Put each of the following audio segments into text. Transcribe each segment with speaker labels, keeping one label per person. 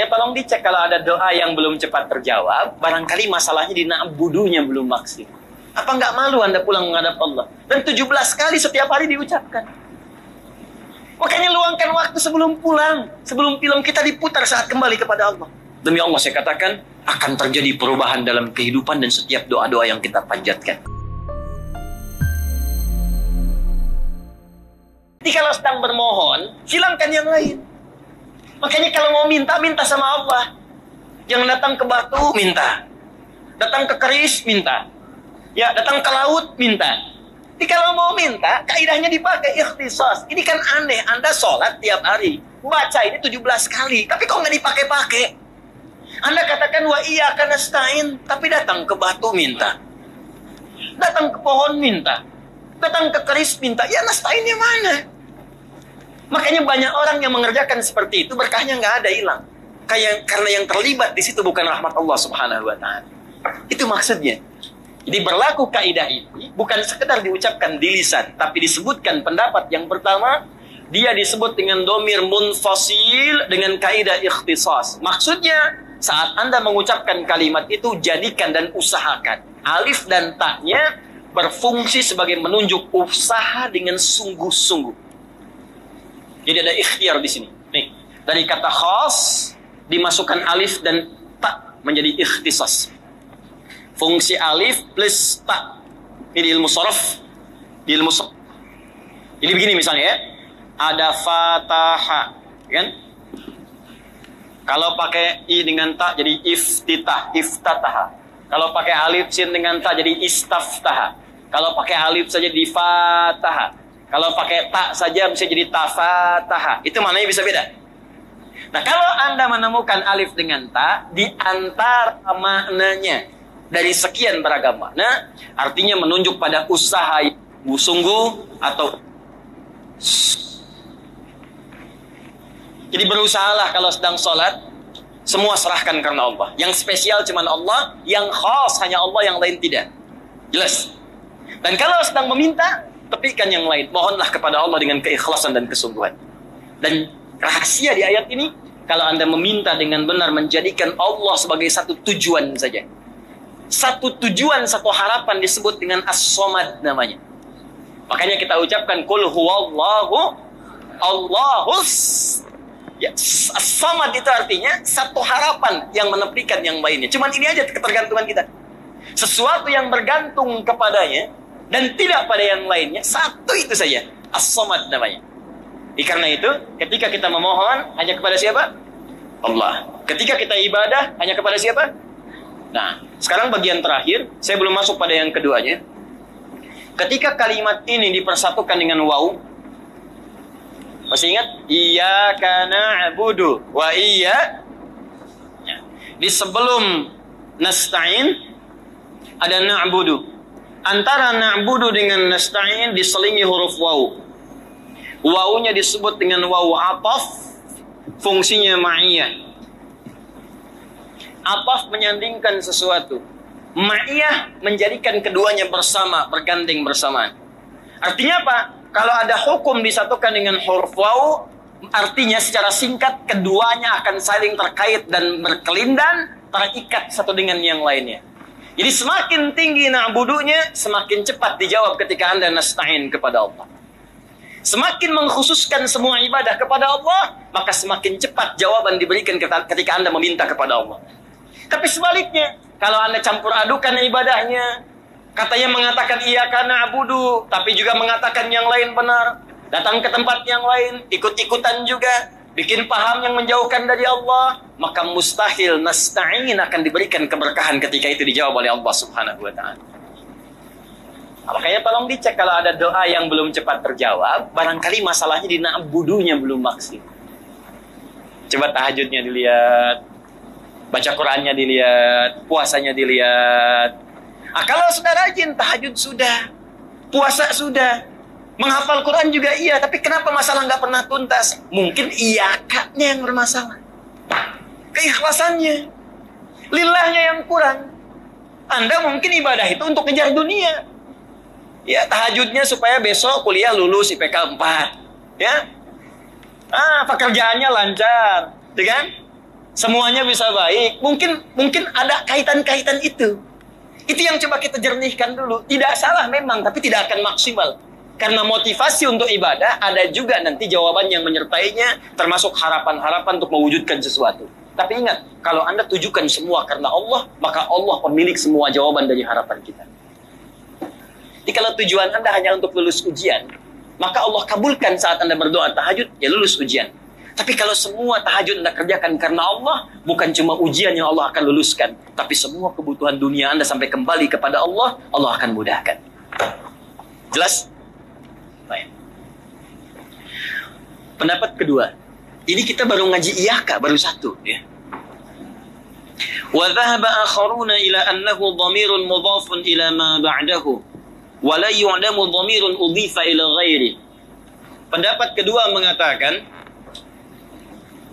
Speaker 1: Makanya tolong dicek kalau ada doa yang belum cepat terjawab, barangkali masalahnya di na'budunya belum maksimal. Apa nggak malu Anda pulang menghadap Allah? Dan 17 kali setiap hari diucapkan. Makanya luangkan waktu sebelum pulang, sebelum film kita diputar saat kembali kepada Allah. Demi Allah saya katakan, akan terjadi perubahan dalam kehidupan dan setiap doa-doa yang kita panjatkan. Jadi kalau sedang bermohon, silangkan yang lain. Makanya kalau mau minta, minta sama Allah. Jangan datang ke batu, minta. Datang ke keris, minta. Ya, datang ke laut, minta. Jadi kalau mau minta, kaidahnya dipakai ikhtisas. Ini kan aneh, Anda sholat tiap hari. Baca ini 17 kali, tapi kok nggak dipakai-pakai? Anda katakan, wa iyyaka nasta'in, tapi datang ke batu, minta. Datang ke pohon, minta. Datang ke keris, minta. Ya, nasta'innya mana? Makanya banyak orang yang mengerjakan seperti itu, berkahnya nggak ada, hilang. Karena yang terlibat di situ bukan rahmat Allah Subhanahu wa Ta'ala. Itu maksudnya. Jadi berlaku kaidah ini bukan sekedar diucapkan di lisan, tapi disebutkan pendapat yang pertama, dia disebut dengan domir munfasil dengan kaidah ikhtisas. Maksudnya, saat Anda mengucapkan kalimat itu, jadikan dan usahakan. Alif dan ta-nya berfungsi sebagai menunjuk usaha dengan sungguh-sungguh. Jadi ada ikhtiar di sini. Nih, dari kata khas dimasukkan alif dan ta menjadi ikhtisas. Fungsi alif plus ta. Ini ilmu sharaf, ilmu sharaf. Jadi begini misalnya ya. Ada fataha, kan? Kalau pakai i dengan ta jadi iftitah, iftataha. Kalau pakai alif sin dengan ta jadi istaftaha. Kalau pakai alif saja di fataha. Kalau pakai ta saja bisa jadi tafataha. Itu maknanya bisa beda. Nah, kalau Anda menemukan alif dengan ta di antara maknanya dari sekian beragam makna, artinya menunjuk pada usaha sungguh atau jadi berusahalah kalau sedang sholat, semua serahkan karena Allah. Yang spesial cuma Allah, yang khas hanya Allah, yang lain tidak. Jelas. Dan kalau sedang meminta, tepikan yang lain. Mohonlah kepada Allah dengan keikhlasan dan kesungguhan. Dan rahasia di ayat ini, kalau Anda meminta dengan benar, menjadikan Allah sebagai satu tujuan saja. Satu tujuan, satu harapan disebut dengan as-somad namanya. Makanya kita ucapkan Qul huwallahu Allahus. Ya, as-somad itu artinya satu harapan yang menepikan yang lainnya. Cuman ini aja ketergantungan kita. Sesuatu yang bergantung kepadanya dan tidak pada yang lainnya, satu itu saja, as-somad namanya. Karena itu, ketika kita memohon, hanya kepada siapa? Allah. Ketika kita ibadah, hanya kepada siapa? Nah, sekarang bagian terakhir, saya belum masuk pada yang keduanya. Ketika kalimat ini dipersatukan dengan waw, masih ingat? Iyyaka na'budu wa iya. Di sebelum nasta'in, ada na'budu. Antara na'budu dengan nasta'in diselingi huruf waw. Wawnya disebut dengan waw ataf, fungsinya ma'iyah. Ataf menyandingkan sesuatu. Ma'iyah menjadikan keduanya bersama, bergandeng bersamaan. Artinya apa? Kalau ada hukum disatukan dengan huruf waw, artinya secara singkat keduanya akan saling terkait dan berkelindan, terikat satu dengan yang lainnya. Jadi semakin tinggi na'budunya, semakin cepat dijawab ketika Anda nasta'in kepada Allah. Semakin mengkhususkan semua ibadah kepada Allah, maka semakin cepat jawaban diberikan ketika Anda meminta kepada Allah. Tapi sebaliknya, kalau Anda campur adukan ibadahnya, katanya mengatakan iyyaka na'budu, tapi juga mengatakan yang lain benar, datang ke tempat yang lain, ikut-ikutan juga, bikin paham yang menjauhkan dari Allah, maka mustahil nasta'in akan diberikan keberkahan ketika itu dijawab oleh Allah Subhanahu wa Ta'ala. Makanya tolong dicek kalau ada doa yang belum cepat terjawab, barangkali masalahnya di na'budunya belum maksimal. Coba tahajudnya dilihat, baca Qur'annya dilihat, puasanya dilihat. Kalau sudah rajin, tahajud sudah, puasa sudah, menghafal Quran juga iya, tapi kenapa masalah nggak pernah tuntas? Mungkin iyakanya yang bermasalah, keikhlasannya, lillahnya yang kurang. Anda mungkin ibadah itu untuk kejar dunia. Ya, tahajudnya supaya besok kuliah lulus IPK 4. Ya. Pekerjaannya lancar, ya kan? semuanya bisa baik. Mungkin ada kaitan-kaitan itu. Itu yang coba kita jernihkan dulu. Tidak salah memang, tapi tidak akan maksimal. Karena motivasi untuk ibadah ada juga nanti jawaban yang menyertainya, termasuk harapan-harapan untuk mewujudkan sesuatu. Tapi ingat, kalau Anda tujukan semua karena Allah, maka Allah pemilik semua jawaban dari harapan kita. Jadi kalau tujuan Anda hanya untuk lulus ujian, maka Allah kabulkan saat Anda berdoa tahajud, ya lulus ujian. Tapi kalau semua tahajud Anda kerjakan karena Allah, bukan cuma ujian yang Allah akan luluskan, tapi semua kebutuhan dunia Anda sampai kembali kepada Allah, Allah akan mudahkan. Jelas? Baik. Pendapat kedua, ini kita baru ngaji iyaka, baru satu. Ya. Wa dhahaba akharuna ila annahu dhamirun mudhafun ila ma ba'dahu, wa la yu'lamu dhamirun udhifa ila ghairi. Pendapat kedua mengatakan,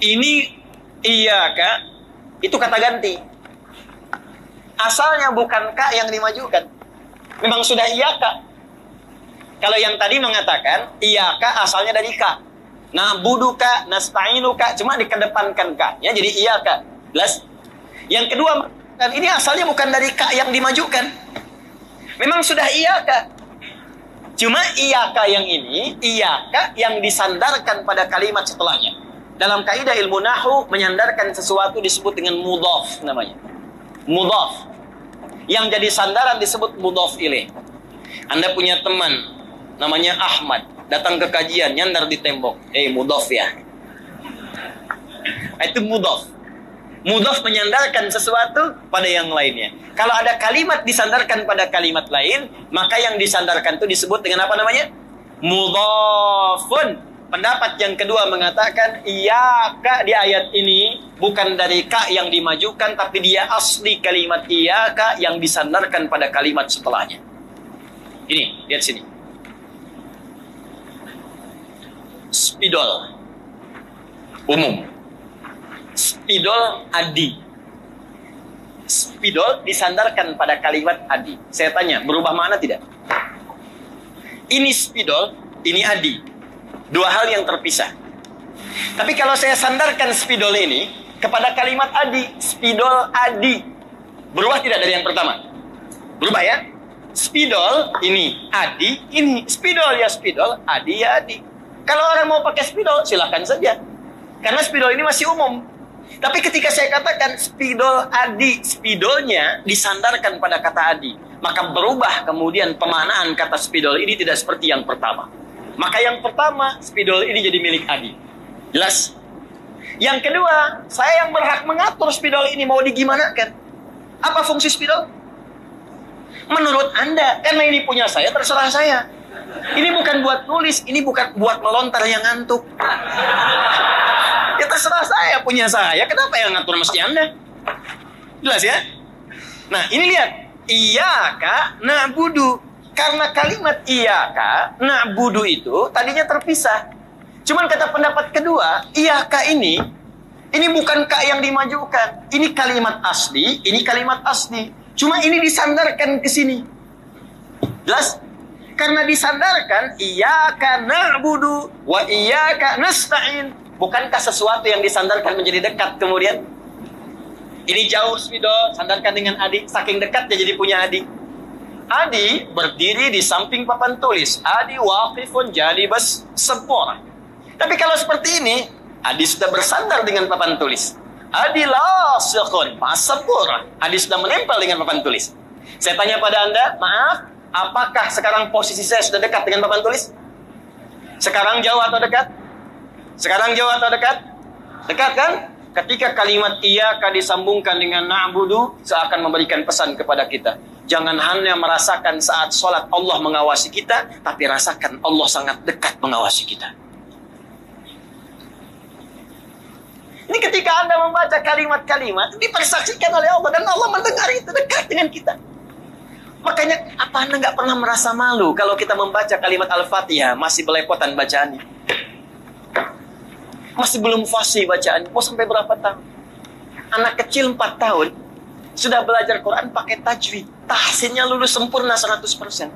Speaker 1: ini iyaka itu kata ganti. Asalnya bukan ka yang dimajukan. Memang sudah iyaka. Kalau yang tadi mengatakan iyaka asalnya dari ka. Na'buduka, nasta'inuka, cuma dikedepankan ka. Ya, jadi iyaka. Jelas? Yang kedua, dan ini asalnya bukan dari ka yang dimajukan. Memang sudah iyaka. Cuma iyaka yang ini, iyaka yang disandarkan pada kalimat setelahnya. Dalam kaidah ilmu nahwu, menyandarkan sesuatu disebut dengan mudhaf namanya. Mudhaf. Yang jadi sandaran disebut mudhaf ilaih. Anda punya teman namanya Ahmad, datang ke kajian, nyandar di tembok. Mudhaf ya. Itu mudhaf. Mudhaf menyandarkan sesuatu pada yang lainnya. Kalau ada kalimat disandarkan pada kalimat lain, maka yang disandarkan itu disebut dengan apa namanya? Mudhafun. Pendapat yang kedua mengatakan iyaka di ayat ini bukan dari ka yang dimajukan, tapi dia asli kalimat iyaka yang disandarkan pada kalimat setelahnya. Ini, lihat sini. Spidol umum. Spidol adi. Spidol disandarkan pada kalimat adi. Saya tanya, berubah makna tidak? Ini spidol, ini adi. Dua hal yang terpisah. Tapi kalau saya sandarkan spidol ini kepada kalimat adi, spidol adi, berubah tidak dari yang pertama? Berubah ya? Spidol ini adi, ini spidol ya spidol, adi ya adi. Kalau orang mau pakai spidol, silakan saja. Karena spidol ini masih umum. Tapi ketika saya katakan spidol adi, spidolnya disandarkan pada kata adi, maka berubah kemudian pemaknaan kata spidol ini tidak seperti yang pertama. Maka yang pertama, spidol ini jadi milik adi. Jelas? Yang kedua, saya yang berhak mengatur spidol ini mau digimanakan. Apa fungsi spidol? Menurut Anda, karena ini punya saya, terserah saya. Ini bukan buat nulis, ini bukan buat melontar yang ngantuk. Ya terserah saya, punya saya. Kenapa yang ngatur mesti Anda? Jelas ya? Nah, ini lihat. Iyaka na'budu. Karena kalimat iyaka na'budu itu tadinya terpisah. Cuman kata pendapat kedua, iyaka ini bukan ka yang dimajukan. Ini kalimat asli, ini kalimat asli. Cuma ini disandarkan ke sini. Jelas? Karena disandarkan iyaka na'budu wa iyaka nasta'in. Bukankah sesuatu yang disandarkan menjadi dekat kemudian? Ini jauh spidol, sandarkan dengan adi, saking dekat dia jadi punya adi. Adi berdiri di samping papan tulis. Adi waqifun jalibas sempurna. Tapi kalau seperti ini, Adi sudah bersandar dengan papan tulis. Adi lasiqun sempurna. Adi sudah menempel dengan papan tulis. Saya tanya pada Anda, maaf, apakah sekarang posisi saya sudah dekat dengan papan tulis? Sekarang jauh atau dekat? Sekarang jauh atau dekat? Dekat kan? Ketika kalimat iyaka disambungkan dengan na'budu, seakan memberikan pesan kepada kita. Jangan hanya merasakan saat sholat Allah mengawasi kita, tapi rasakan Allah sangat dekat mengawasi kita. Ini ketika Anda membaca kalimat-kalimat, dipersaksikan oleh Allah, dan Allah mendengar itu dekat dengan kita. Makanya, apa Anda nggak pernah merasa malu kalau kita membaca kalimat Al-Fatihah, masih belepotan bacaannya? Masih belum fasih bacaannya. Mau sampai berapa tahun? Anak kecil 4 tahun, sudah belajar Quran pakai tajwid. Tahsinnya lulus sempurna 100%.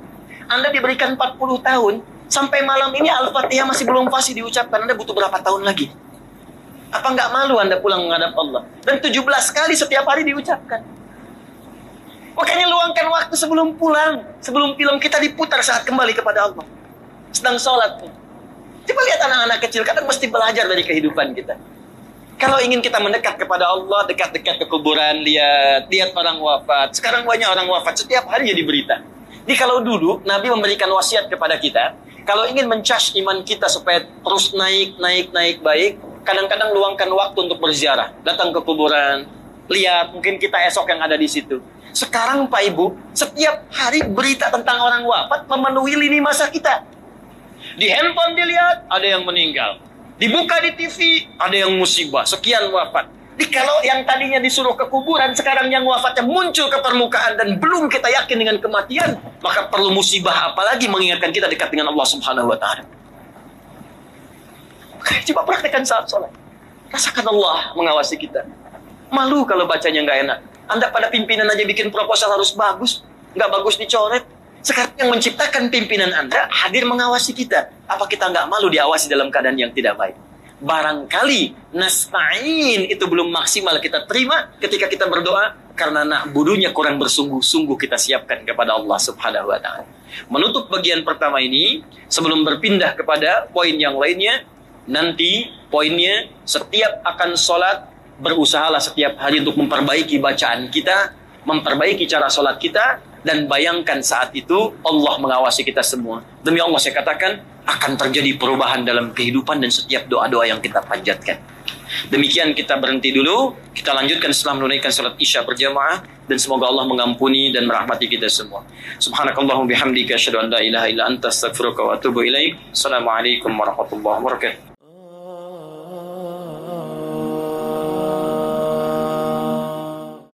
Speaker 1: Anda diberikan 40 tahun, sampai malam ini Al-Fatihah masih belum fasih diucapkan. Anda butuh berapa tahun lagi? Apa nggak malu Anda pulang menghadap Allah? Dan 17 kali setiap hari diucapkan. Makanya luangkan waktu sebelum pulang. Sebelum film kita diputar saat kembali kepada Allah. Sedang sholat. Coba lihat anak-anak kecil. Kadang mesti belajar dari kehidupan kita. Kalau ingin kita mendekat kepada Allah, dekat-dekat ke kuburan, lihat orang wafat. Sekarang banyak orang wafat. Setiap hari jadi berita. Jadi kalau dulu Nabi memberikan wasiat kepada kita. Kalau ingin mencas iman kita supaya terus naik baik, kadang-kadang luangkan waktu untuk berziarah, datang ke kuburan, lihat mungkin kita esok yang ada di situ. Sekarang Pak Ibu, setiap hari berita tentang orang wafat memenuhi lini masa kita. Di handphone dilihat, ada yang meninggal. Dibuka di TV, ada yang musibah, sekian wafat. Jadi kalau yang tadinya disuruh ke kuburan, sekarang yang wafatnya muncul ke permukaan dan belum kita yakin dengan kematian, maka perlu musibah apalagi mengingatkan kita dekat dengan Allah Subhanahu wa Ta'ala. Coba praktekkan saat sholat. Rasakan Allah mengawasi kita. Malu kalau bacanya nggak enak. Anda pada pimpinan aja bikin proposal harus bagus. Nggak bagus dicoret. Sekarang yang menciptakan pimpinan Anda hadir mengawasi kita. Apa kita nggak malu diawasi dalam keadaan yang tidak baik? Barangkali nasta'in itu belum maksimal kita terima ketika kita berdoa. Karena na'budunya kurang bersungguh-sungguh kita siapkan kepada Allah Subhanahu wa Ta'ala. Menutup bagian pertama ini, sebelum berpindah kepada poin yang lainnya, nanti poinnya setiap akan sholat berusahalah setiap hari untuk memperbaiki bacaan kita, memperbaiki cara sholat kita, dan bayangkan saat itu Allah mengawasi kita semua. Demi Allah saya katakan akan terjadi perubahan dalam kehidupan dan setiap doa-doa yang kita panjatkan. Demikian kita berhenti dulu, kita lanjutkan setelah menunaikan sholat isya berjamaah, dan semoga Allah mengampuni dan merahmati kita semua. Subhanakallahumma bihamdika asyhadu an la ilaha illa anta astaghfiruka wa atubu ilaik. Assalamualaikum warahmatullahi wabarakatuh.